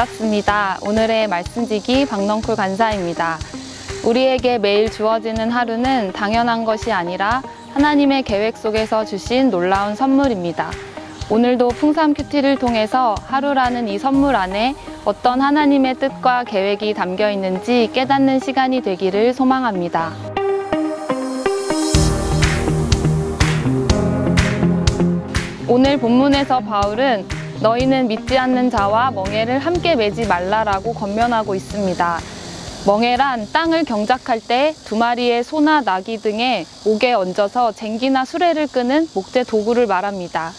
반갑습니다. 오늘의 말씀지기 박넝쿨 간사입니다. 우리에게 매일 주어지는 하루는 당연한 것이 아니라 하나님의 계획 속에서 주신 놀라운 선물입니다. 오늘도 풍삼 큐티를 통해서 하루라는 이 선물 안에 어떤 하나님의 뜻과 계획이 담겨 있는지 깨닫는 시간이 되기를 소망합니다. 오늘 본문에서 바울은 너희는 믿지 않는 자와 멍에를 함께 매지 말라라고 권면하고 있습니다. 멍에란 땅을 경작할 때 두 마리의 소나 나귀 등의 목에 얹어서 쟁기나 수레를 끄는 목재 도구를 말합니다.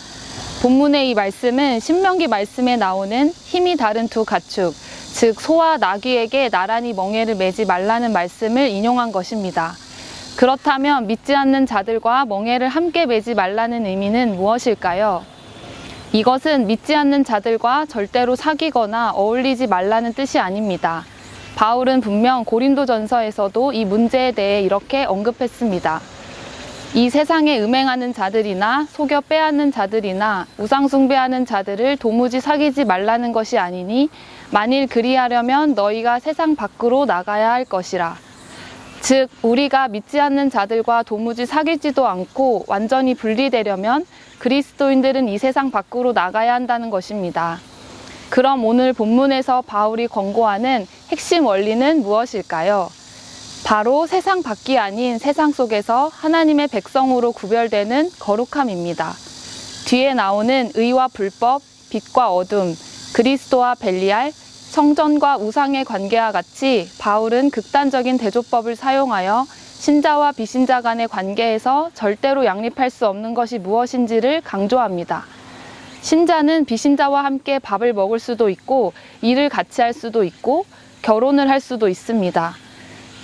본문의 이 말씀은 신명기 말씀에 나오는 힘이 다른 두 가축, 즉 소와 나귀에게 나란히 멍에를 매지 말라는 말씀을 인용한 것입니다. 그렇다면 믿지 않는 자들과 멍에를 함께 매지 말라는 의미는 무엇일까요? 이것은 믿지 않는 자들과 절대로 사귀거나 어울리지 말라는 뜻이 아닙니다. 바울은 분명 고린도전서에서도 이 문제에 대해 이렇게 언급했습니다. 이 세상에 음행하는 자들이나 속여 빼앗는 자들이나 우상 숭배하는 자들을 도무지 사귀지 말라는 것이 아니니 만일 그리하려면 너희가 세상 밖으로 나가야 할 것이라. 즉 우리가 믿지 않는 자들과 도무지 사귀지도 않고 완전히 분리되려면 그리스도인들은 이 세상 밖으로 나가야 한다는 것입니다. 그럼 오늘 본문에서 바울이 권고하는 핵심 원리는 무엇일까요? 바로 세상 밖이 아닌 세상 속에서 하나님의 백성으로 구별되는 거룩함입니다. 뒤에 나오는 의와 불법, 빛과 어둠, 그리스도와 벨리알, 성전과 우상의 관계와 같이 바울은 극단적인 대조법을 사용하여 신자와 비신자 간의 관계에서 절대로 양립할 수 없는 것이 무엇인지를 강조합니다. 신자는 비신자와 함께 밥을 먹을 수도 있고 일을 같이 할 수도 있고 결혼을 할 수도 있습니다.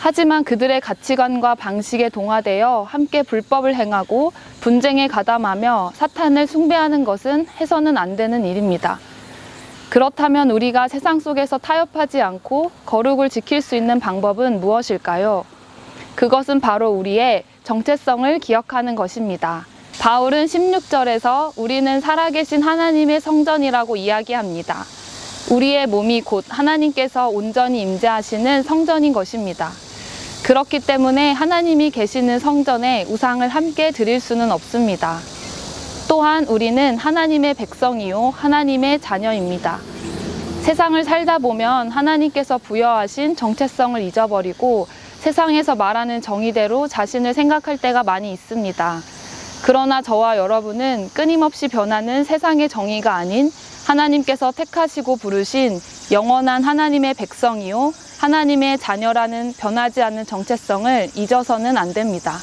하지만 그들의 가치관과 방식에 동화되어 함께 불법을 행하고 분쟁에 가담하며 사탄을 숭배하는 것은 해서는 안 되는 일입니다. 그렇다면 우리가 세상 속에서 타협하지 않고 거룩을 지킬 수 있는 방법은 무엇일까요? 그것은 바로 우리의 정체성을 기억하는 것입니다. 바울은 16절에서 우리는 살아계신 하나님의 성전이라고 이야기합니다. 우리의 몸이 곧 하나님께서 온전히 임재하시는 성전인 것입니다. 그렇기 때문에 하나님이 계시는 성전에 우상을 함께 드릴 수는 없습니다. 또한 우리는 하나님의 백성이요 하나님의 자녀입니다. 세상을 살다 보면 하나님께서 부여하신 정체성을 잊어버리고 세상에서 말하는 정의대로 자신을 생각할 때가 많이 있습니다. 그러나 저와 여러분은 끊임없이 변하는 세상의 정의가 아닌 하나님께서 택하시고 부르신 영원한 하나님의 백성이요 하나님의 자녀라는 변하지 않는 정체성을 잊어서는 안 됩니다.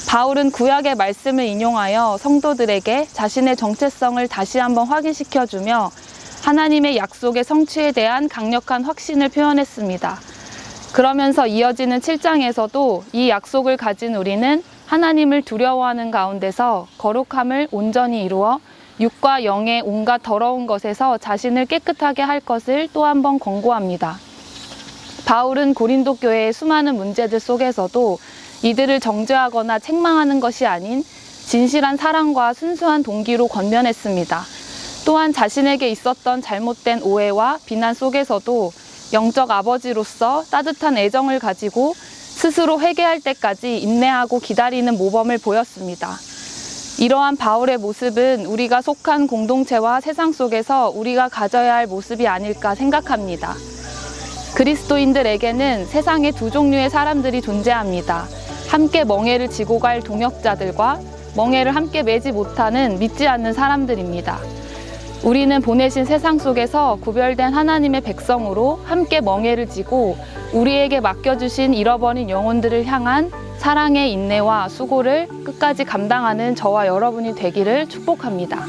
바울은 구약의 말씀을 인용하여 성도들에게 자신의 정체성을 다시 한번 확인시켜주며 하나님의 약속의 성취에 대한 강력한 확신을 표현했습니다. 그러면서 이어지는 7장에서도 이 약속을 가진 우리는 하나님을 두려워하는 가운데서 거룩함을 온전히 이루어 육과 영의 온갖 더러운 것에서 자신을 깨끗하게 할 것을 또 한 번 권고합니다. 바울은 고린도 교회의 수많은 문제들 속에서도 이들을 정죄하거나 책망하는 것이 아닌 진실한 사랑과 순수한 동기로 권면했습니다. 또한 자신에게 있었던 잘못된 오해와 비난 속에서도 영적 아버지로서 따뜻한 애정을 가지고 스스로 회개할 때까지 인내하고 기다리는 모범을 보였습니다. 이러한 바울의 모습은 우리가 속한 공동체와 세상 속에서 우리가 가져야 할 모습이 아닐까 생각합니다. 그리스도인들에게는 세상에 두 종류의 사람들이 존재합니다. 함께 멍에를 지고 갈 동역자들과 멍에를 함께 매지 못하는 믿지 않는 사람들입니다. 우리는 보내신 세상 속에서 구별된 하나님의 백성으로 함께 멍에를 지고 우리에게 맡겨주신 잃어버린 영혼들을 향한 사랑의 인내와 수고를 끝까지 감당하는 저와 여러분이 되기를 축복합니다.